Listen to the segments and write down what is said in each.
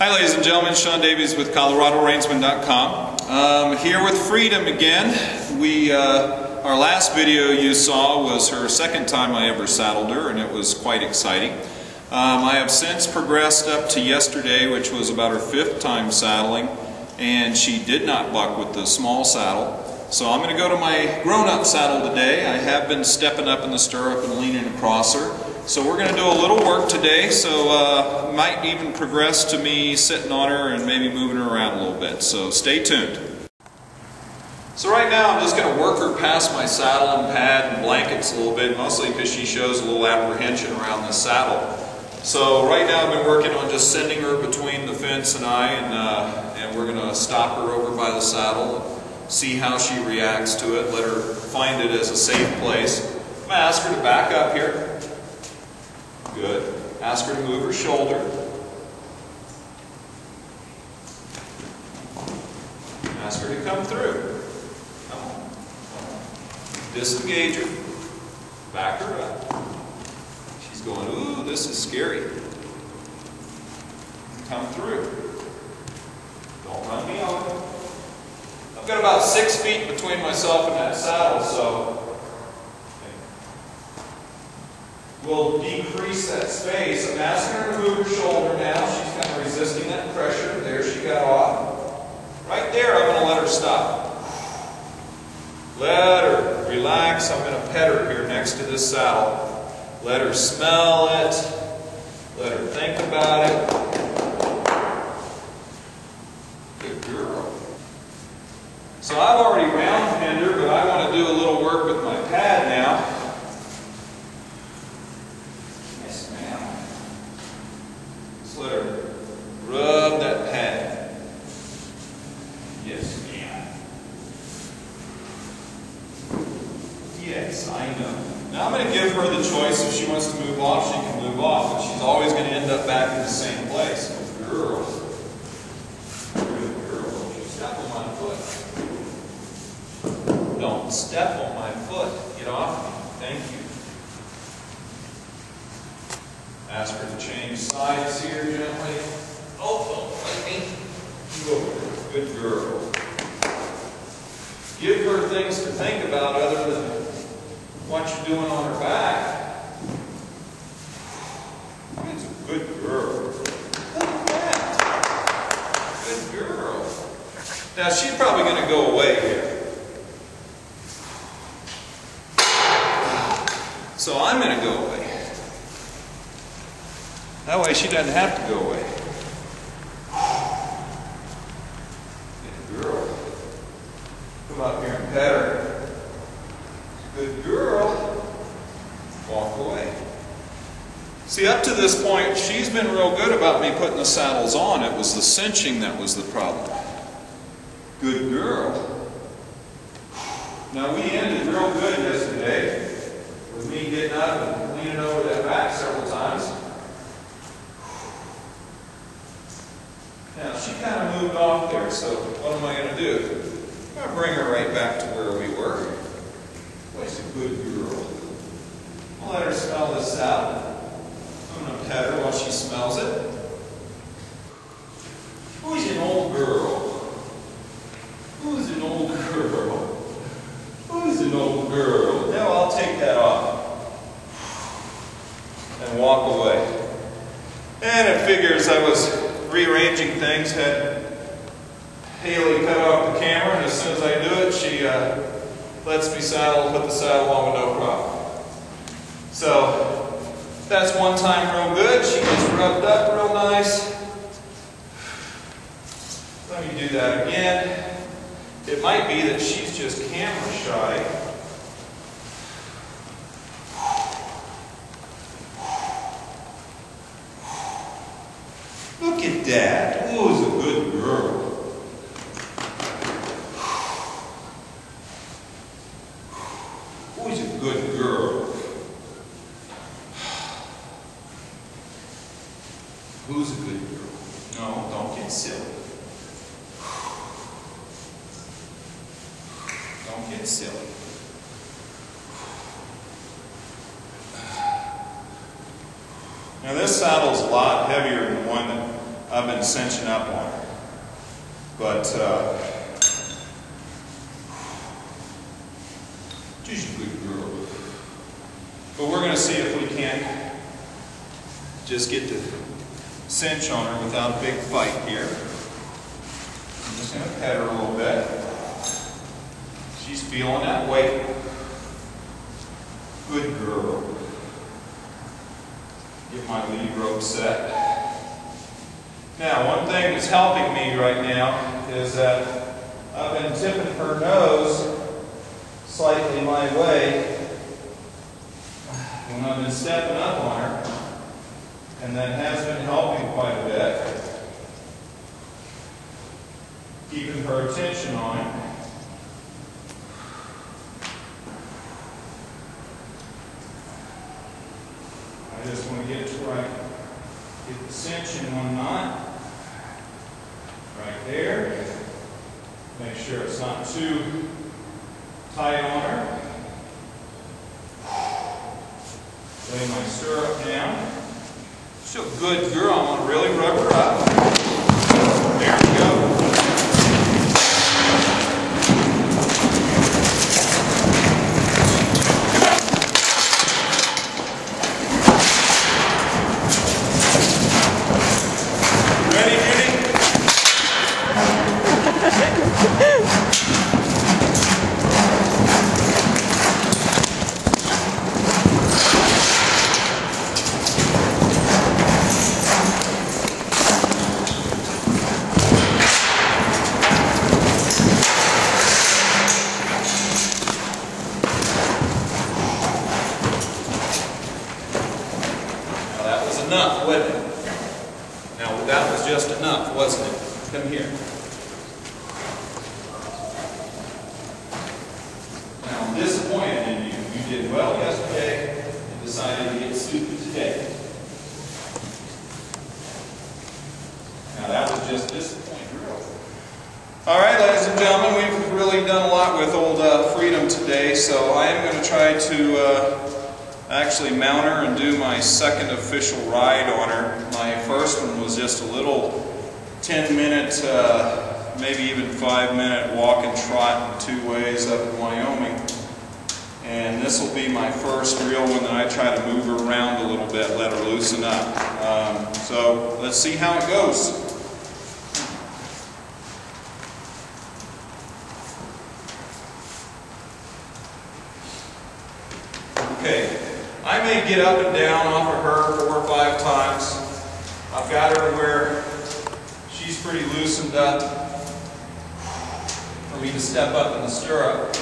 Hi ladies and gentlemen, Sean Davies with coloradoreinsman.com. Here with Freedom again. Our last video you saw was her second time I ever saddled her, and it was quite exciting. I have since progressed up to yesterday, which was about her fifth time saddling, and she did not buck with the small saddle. So I'm going to go to my grown-up saddle today. I have been stepping up in the stirrup and leaning across her. So we're going to do a little work today, so might even progress to me sitting on her and maybe moving her around a little bit. So stay tuned. So right now I'm just going to work her past my saddle and pad and blankets a little bit, mostly because she shows a little apprehension around the saddle. So right now I've been working on just sending her between the fence and I, and we're going to stop her over by the saddle and see how she reacts to it, let her find it as a safe place. I'm going to ask her to back up here. Good. Ask her to move her shoulder. Ask her to come through. Come on. Disengage her. Back her up. She's going, ooh, this is scary. Come through. Don't run me over. I've got about 6 feet between myself and that saddle, so we'll decrease that space. I'm asking her to move her shoulder now. She's kind of resisting that pressure. There she got off. Right there, I'm going to let her stop. Let her relax. I'm going to pet her here next to this saddle. Let her smell it. Let her think about it. Good girl. So I've already round pinned her, but I want to do a little work with my pad now. Let her rub that pad. Yes, ma'am. Yes, I know. Now I'm going to give her the choice. If she wants to move off, she can move off, but she's always going to end up back in the same place. Good girl. Good girl. Don't you step on my foot. Don't step on my foot. Get off me. Thank you. Ask her to change sides here gently. Oh, don't fight me. Good girl. Give her things to think about other than what you're doing on her back. It's a good girl. Look at that. Good girl. Now she's probably going to go away here. So I'm going to go away. That way she doesn't have to go away. Good girl. Come up here and pet her. Good girl. Walk away. See, up to this point, she's been real good about me putting the saddles on. It was the cinching that was the problem. Good girl. Now, we ended real good yesterday with me getting up and leaning over that back several times. Now, she kind of moved off there, so what am I going to do? I'm going to bring her right back to where we were. Boy, she's a good girl. I'll let her smell this out. I'm going to pet her while she smells it. Who's an old girl? Who's an old girl? Who's an old girl? Now I'll take that off and walk away. And it figures I was rearranging things, had Haley cut off the camera, and as soon as I do it, she lets me put the saddle on with no problem. So that's one time real good. She gets rubbed up real nice. Let me do that again. It might be that she's just camera shy. Look at that. Who's a good girl? Who's a good girl? Who's a good girl? No, don't get silly. Don't get silly. Now this saddle's a lot heavier than the one that I've been cinching up on her. But she's a good girl. But we're going to see if we can't just get the cinch on her without a big fight here. I'm just going to pet her a little bit. She's feeling that weight. Good girl. Get my lead rope set. Now, one thing that's helping me right now is that I've been tipping her nose slightly my way when I've been stepping up on her, and that has been helping quite a bit, keeping her attention on it. I just want to get to where I get the cinch in one knot, right there. Make sure it's not too tight on her. Lay my stirrup down. She's a good girl. I'm going to really rub her up. There we go. Ready, Judy? Enough, wasn't it? Now that was just enough, wasn't it? Come here. Now I'm disappointed in you. You did well yesterday and decided to get stupid today. Now that was just disappointing. Alright, ladies and gentlemen, we've really done a lot with old Freedom today, so I am going to try to actually mount her and do my second official ride on her. My first one was just a little 10-minute, maybe even 5-minute walk and trot in 2 ways up in Wyoming. And this will be my first real one that I try to move her around a little bit, let her loosen up. So let's see how it goes. Okay. I may get up and down off of her 4 or 5 times. I've got her where she's pretty loosened up for me to step up in the stirrup.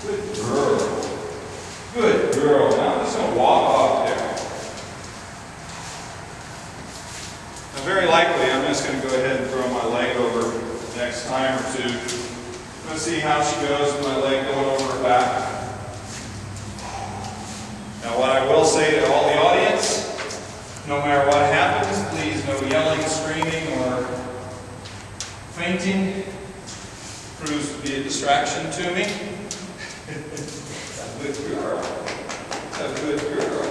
Good girl. Good girl. Now I'm just going to walk off there. Now very likely I'm just going to go ahead and throw my leg over next time or two. Let's see how she goes with my leg going over her back. Now what I will say to all the audience, no matter what happens, please no yelling, screaming, or fainting. Proves to be a distraction to me. A good girl. A good girl.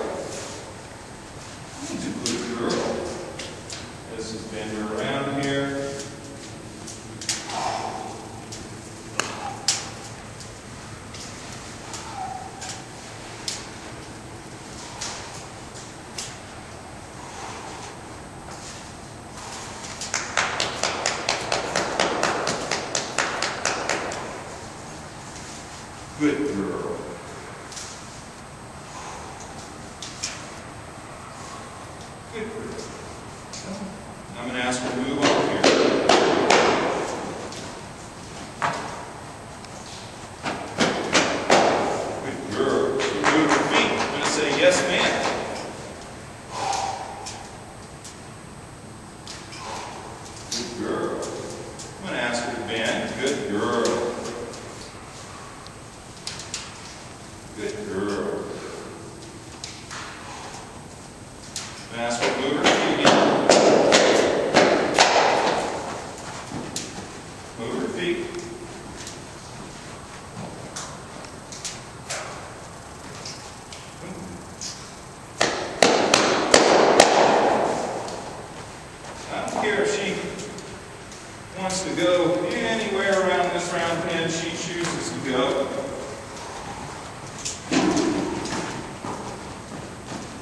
She's a good girl. This is bend her around here. Good girl. Good girl. I'm going to ask her to move over here. Good girl. She moved her feet. I'm going to say, yes, ma'am. Good girl. I'm going to ask her to bend. Good girl. Good girl. And ask her to move her feet again. go anywhere around this round pen she chooses to go.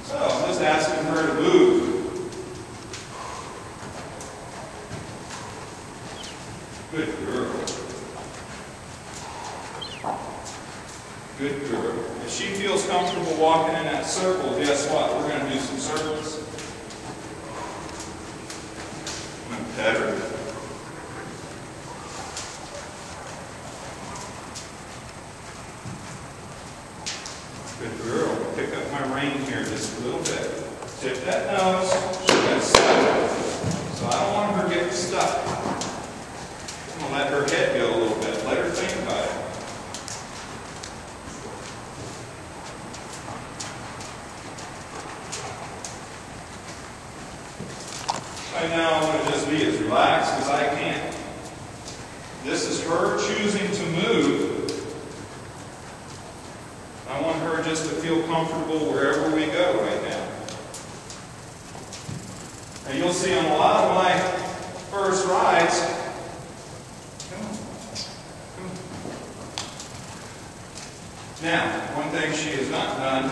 So I'm just asking her to move. Good girl. Good girl. If she feels comfortable walking in that circle, guess what? We're going to do some circles. I'm going to pet her. Good girl. Pick up my rein here just a little bit. Tip that nose. She got stuck. So I don't want her getting stuck. I'm going to let her head go a little bit. Let her think about it. Right now I want to just be as relaxed as I can. This is her choosing to move. I want her just to feel comfortable wherever we go right now. Now you'll see on a lot of my first rides, now, one thing she has not done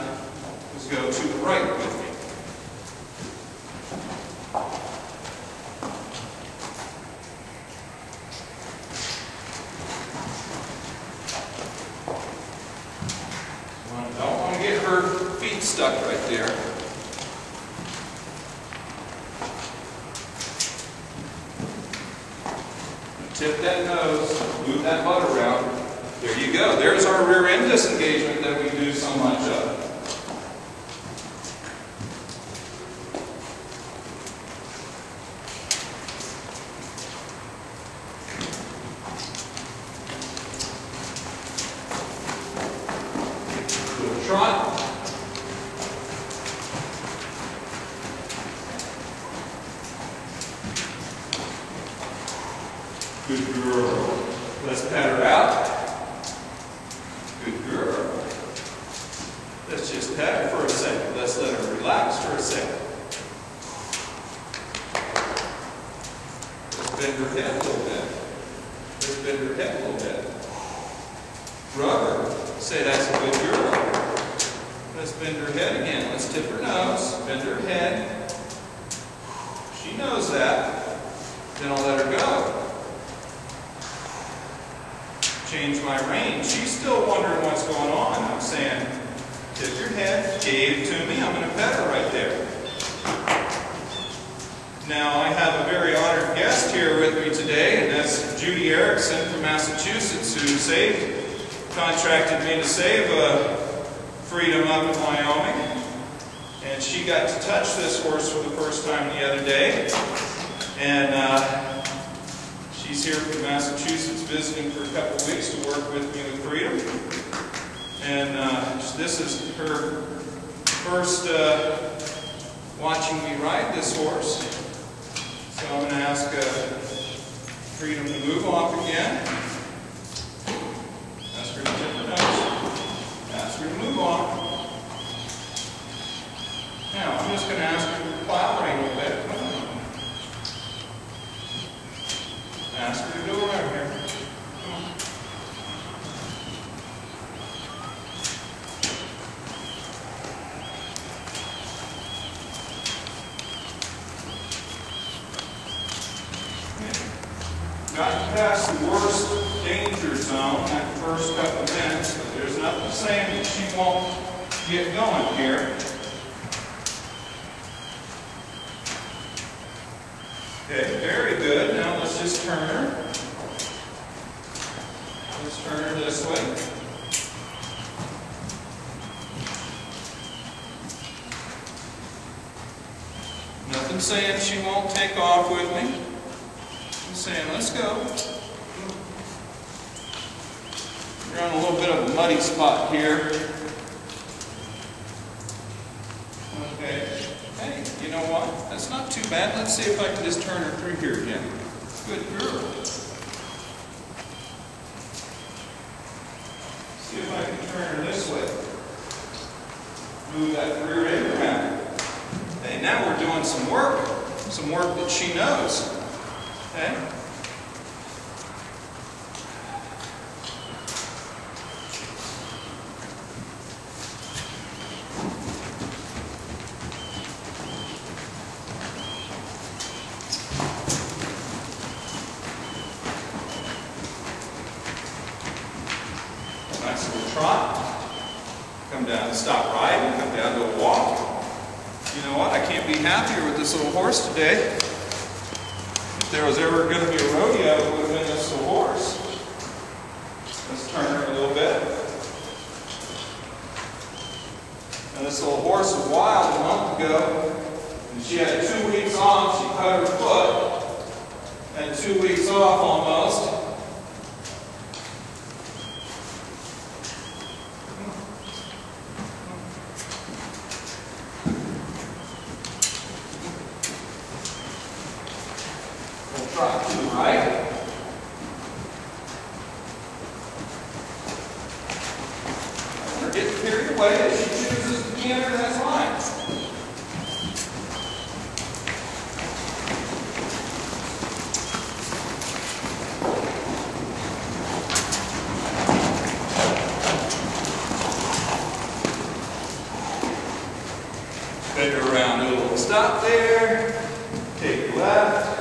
is go to the right with me. I don't want to get her feet stuck right there. Tip that nose, move that butt around. There you go. There's our rear end disengagement that we do so much of. Little trot. Good girl. Let's pat her out. Good girl. Let's just pat her for a second. Let's let her relax for a second. Let's bend her head a little bit. Let's bend her head a little bit. Rub her. Say that's a good girl. Let's bend her head again. Let's tip her nose. Bend her head. She knows that. Then I'll let her go. Change my rein. She's still wondering what's going on. I'm saying, tip your head, gave it to me, I'm going to pet her right there. Now, I have a very honored guest here with me today, and that's Judy Erickson from Massachusetts, who contracted me to save Freedom up in Wyoming. And she got to touch this horse for the first time the other day. And she's here from Massachusetts visiting for a couple of weeks to work with me with Freedom. And this is her first watching me ride this horse. So I'm going to ask Freedom to move off again. Ask her to tip her nose. Ask her to move off. Now I'm just going to ask her to plow rein a little bit. Ask her to go around here. Come on. Gotten past the worst danger zone that first couple of minutes, but there's nothing saying that she won't get going here. Okay, very good. Now let's just turn her. Let's turn her this way. Nothing saying she won't take off with me. I'm saying, let's go. We're on a little bit of a muddy spot here. Okay. Hey, you know what? That's not too bad. Let's see if I can just turn her through here again. Good girl. See if I can turn her this way. Move that rear end around. Hey, now we're doing some work that she knows. Okay? come down and stop riding, come down to a walk. You know what? I can't be happier with this little horse today. If there was ever going to be a rodeo, it would have been this little horse. Let's turn her a little bit. And this little horse was wild a month ago. And she had 2 weeks on. She cut her foot. And 2 weeks off almost. We'll trot to the right. Get carried away. If she chooses to canter, that's fine. Bend her around, do a little stop there. Take your left.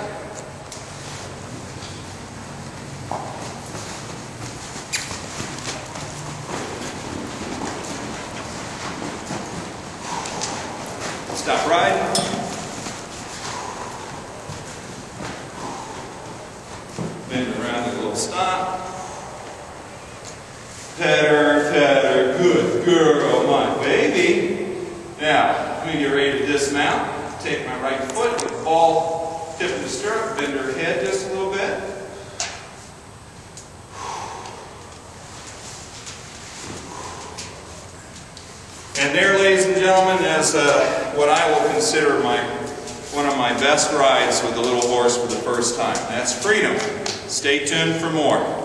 Stop riding. Bend around, do a little stop. Pet her, good girl, my baby. Now, when you're ready to dismount, take my right foot, get the ball tip in the stirrup, bend her head just a little bit. And there, ladies and gentlemen, is what I will consider one of my best rides with the little horse for the first time. That's freedom. Stay tuned for more.